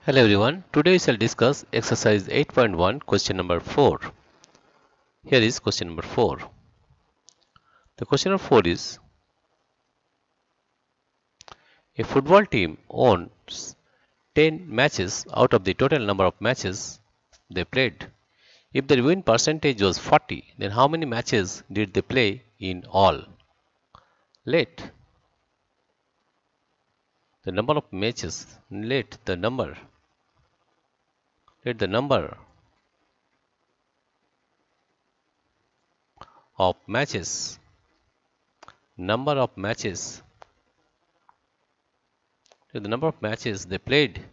Hello everyone, today we shall discuss exercise 8.1 question number 4. Here is question number 4. The question number 4 is, a football team owns 10 matches out of the total number of matches they played. If the win percentage was 40, then how many matches did they play in all? Let the number of matches, let the number of matches, the number of matches they played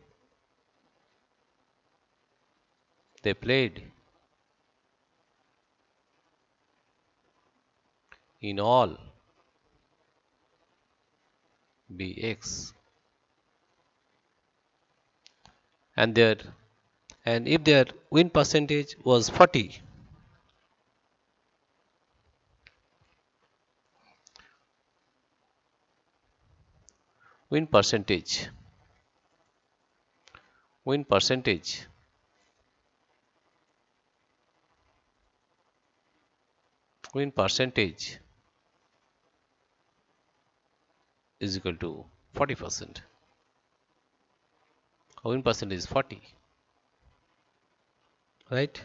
in all be X, and if their win percentage was 40, win percentage is equal to 40%. Win percentage is 40, right?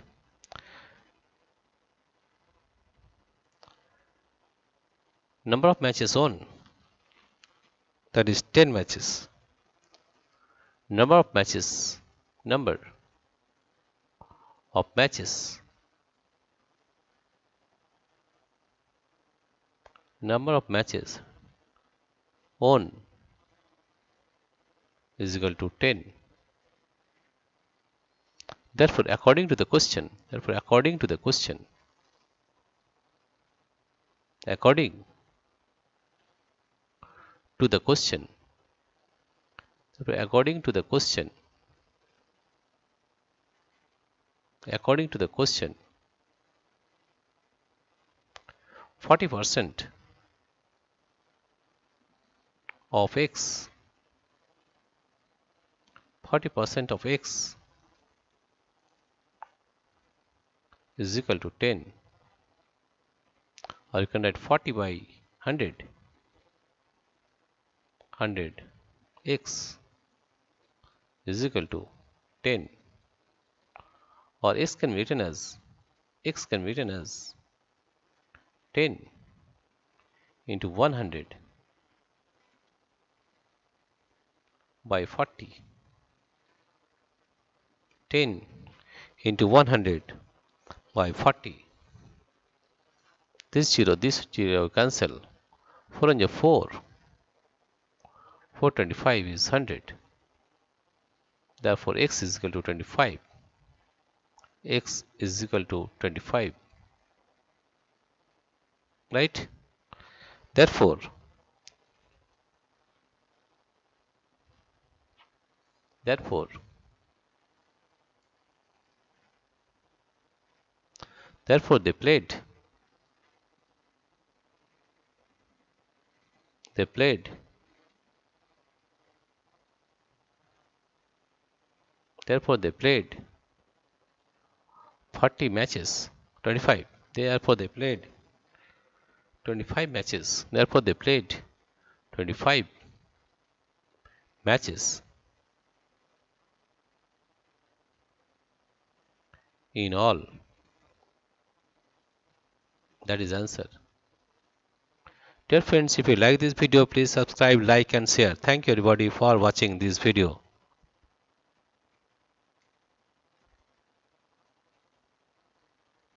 Number of matches won, that is 10 matches. Number of matches won is equal to 10. Therefore, according to the question, according to the question, according to the question, 40% of X, is equal to 10, or you can write 40 by 100, X is equal to 10, or X can be written as 10 into 100 by 40. 10 into 100 by 40. This 0 cancel. 4 and 4. 425 is 100. Therefore, X is equal to 25. X is equal to 25. Right? Therefore, they played 40 matches, 25. Therefore, they played 25 matches. Therefore, they played 25 matches in all. That is answer. Dear friends, if you like this video, please subscribe, like and share. Thank you everybody for watching this video.